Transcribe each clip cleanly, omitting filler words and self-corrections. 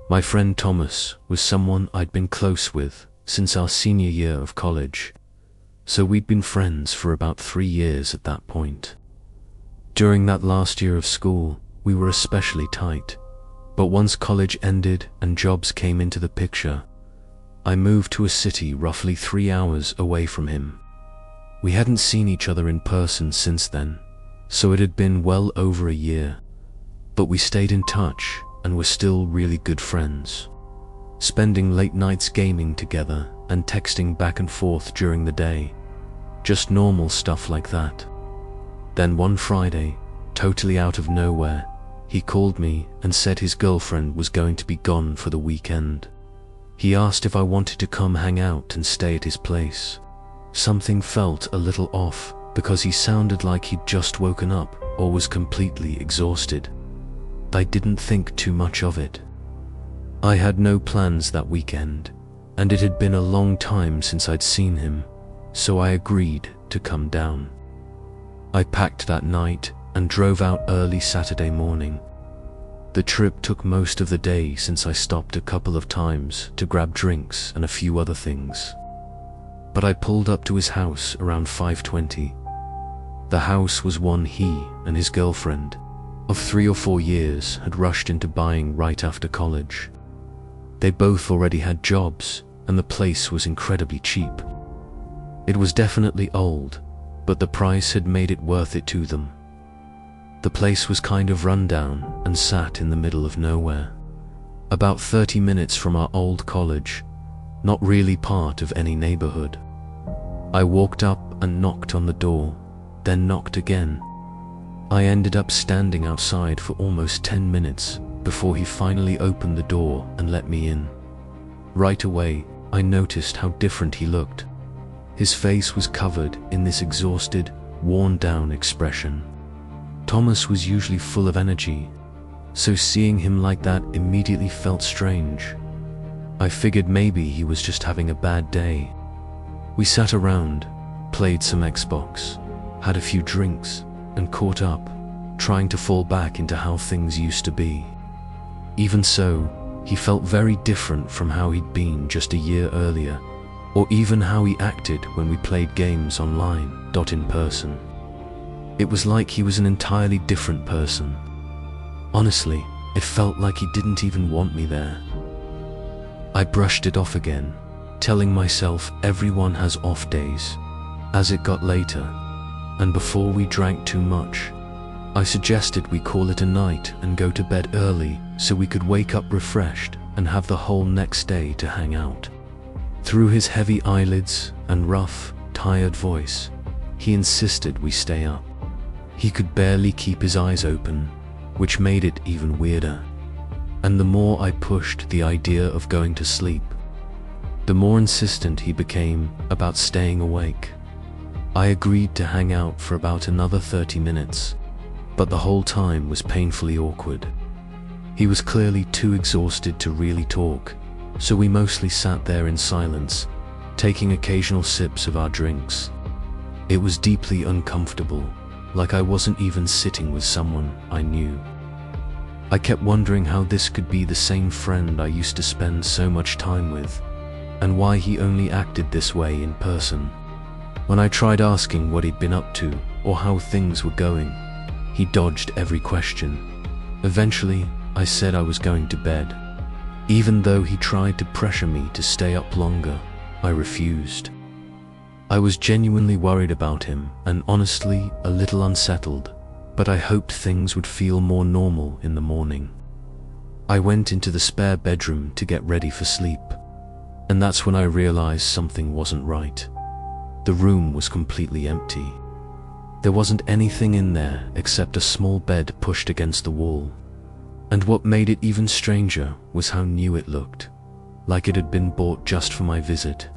My friend Thomas was someone I'd been close with since our senior year of college, so we'd been friends for about 3 years at that point. During that last year of school, we were especially tight, but once college ended and jobs came into the picture, I moved to a city roughly 3 hours away from him. We hadn't seen each other in person since then, so it had been well over a year, but we stayed in touch and were still really good friends, spending late nights gaming together and texting back and forth during the day, just normal stuff like that. Then one Friday, totally out of nowhere, he called me and said his girlfriend was going to be gone for the weekend. He asked if I wanted to come hang out and stay at his place. Something felt a little off because he sounded like he'd just woken up or was completely exhausted. I didn't think too much of it. I had no plans that weekend, and it had been a long time since I'd seen him, so I agreed to come down. I packed that night and drove out early Saturday morning. The trip took most of the day since I stopped a couple of times to grab drinks and a few other things. But I pulled up to his house around 5:20. The house was one he and his girlfriend of 3 or 4 years had rushed into buying right after college. They both already had jobs, and the place was incredibly cheap. It was definitely old, but the price had made it worth it to them. The place was kind of run down and sat in the middle of nowhere, about 30 minutes from our old college, not really part of any neighborhood. I walked up and knocked on the door, then knocked again. I ended up standing outside for almost 10 minutes before he finally opened the door and let me in. Right away, I noticed how different he looked. His face was covered in this exhausted, worn-down expression. Thomas was usually full of energy, so seeing him like that immediately felt strange. I figured maybe he was just having a bad day. We sat around, played some Xbox, had a few drinks, and caught up, trying to fall back into how things used to be. Even so, he felt very different from how he'd been just a year earlier, or even how he acted when we played games online, in person. It was like he was an entirely different person. Honestly, it felt like he didn't even want me there. I brushed it off again, telling myself everyone has off days. As it got later, and before we drank too much, I suggested we call it a night and go to bed early so we could wake up refreshed and have the whole next day to hang out. Through his heavy eyelids and rough, tired voice, he insisted we stay up. He could barely keep his eyes open, which made it even weirder. And the more I pushed the idea of going to sleep, the more insistent he became about staying awake. I agreed to hang out for about another 30 minutes, but the whole time was painfully awkward. He was clearly too exhausted to really talk, so we mostly sat there in silence, taking occasional sips of our drinks. It was deeply uncomfortable, like I wasn't even sitting with someone I knew. I kept wondering how this could be the same friend I used to spend so much time with, and why he only acted this way in person. When I tried asking what he'd been up to or how things were going, he dodged every question. Eventually, I said I was going to bed. Even though he tried to pressure me to stay up longer, I refused. I was genuinely worried about him and honestly a little unsettled, but I hoped things would feel more normal in the morning. I went into the spare bedroom to get ready for sleep, and that's when I realized something wasn't right. The room was completely empty. There wasn't anything in there except a small bed pushed against the wall. And what made it even stranger was how new it looked, like it had been bought just for my visit.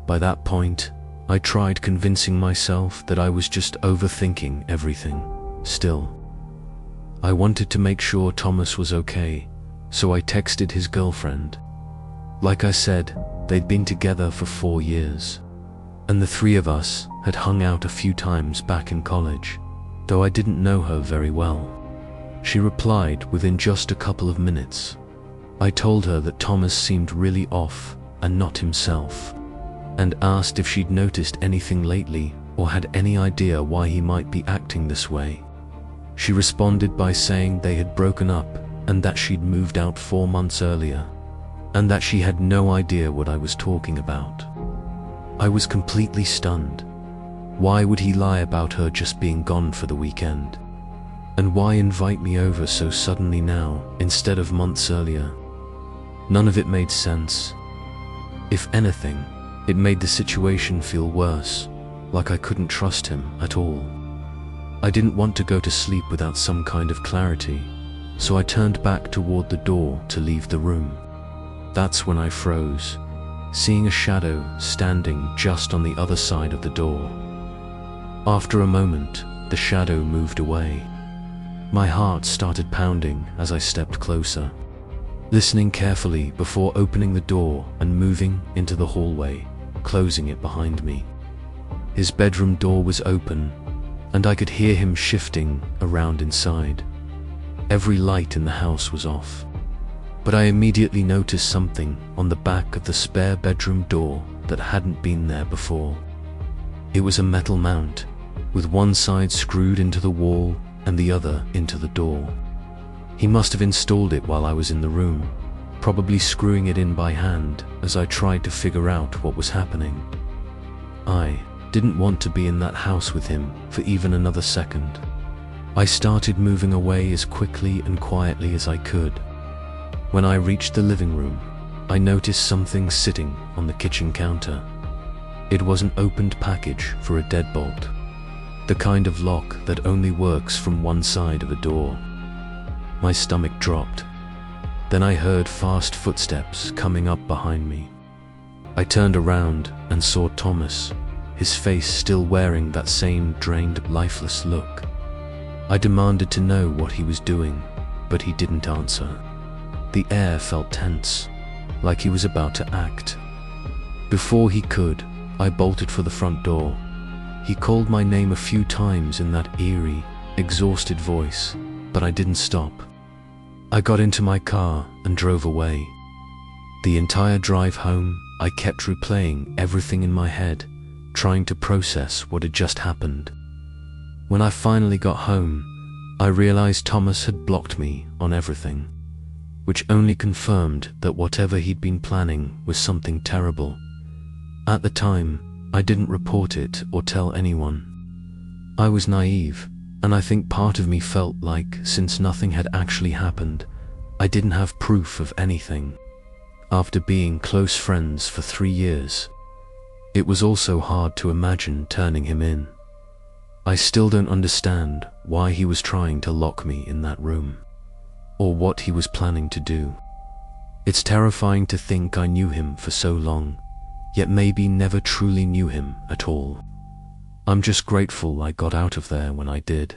By that point, I tried convincing myself that I was just overthinking everything. Still, I wanted to make sure Thomas was okay, so I texted his girlfriend. Like I said, they'd been together for 4 years, and the 3 of us had hung out a few times back in college, though I didn't know her very well. She replied within just a couple of minutes. I told her that Thomas seemed really off and not himself, and asked if she'd noticed anything lately or had any idea why he might be acting this way. She responded by saying they had broken up and that she'd moved out 4 months earlier, and that she had no idea what I was talking about. I was completely stunned. Why would he lie about her just being gone for the weekend? And why invite me over so suddenly now, instead of months earlier? None of it made sense. If anything, it made the situation feel worse, like I couldn't trust him at all. I didn't want to go to sleep without some kind of clarity, so I turned back toward the door to leave the room. That's when I froze, seeing a shadow standing just on the other side of the door. After a moment, the shadow moved away. My heart started pounding as I stepped closer, listening carefully before opening the door and moving into the hallway, closing it behind me. His bedroom door was open, and I could hear him shifting around inside. Every light in the house was off, but I immediately noticed something on the back of the spare bedroom door that hadn't been there before. It was a metal mount, with one side screwed into the wall and the other into the door. He must have installed it while I was in the room, probably screwing it in by hand as I tried to figure out what was happening. I didn't want to be in that house with him for even another second. I started moving away as quickly and quietly as I could. When I reached the living room, I noticed something sitting on the kitchen counter. It was an opened package for a deadbolt, the kind of lock that only works from one side of a door. My stomach dropped. Then I heard fast footsteps coming up behind me. I turned around and saw Thomas, his face still wearing that same drained, lifeless look. I demanded to know what he was doing, but he didn't answer. The air felt tense, like he was about to act. Before he could, I bolted for the front door. He called my name a few times in that eerie, exhausted voice, but I didn't stop. I got into my car and drove away. The entire drive home, I kept replaying everything in my head, trying to process what had just happened. When I finally got home, I realized Thomas had blocked me on everything, which only confirmed that whatever he'd been planning was something terrible. At the time, I didn't report it or tell anyone. I was naive, and I think part of me felt like, since nothing had actually happened, I didn't have proof of anything. After being close friends for 3 years, it was also hard to imagine turning him in. I still don't understand why he was trying to lock me in that room, or what he was planning to do. It's terrifying to think I knew him for so long, yet maybe never truly knew him at all. I'm just grateful I got out of there when I did.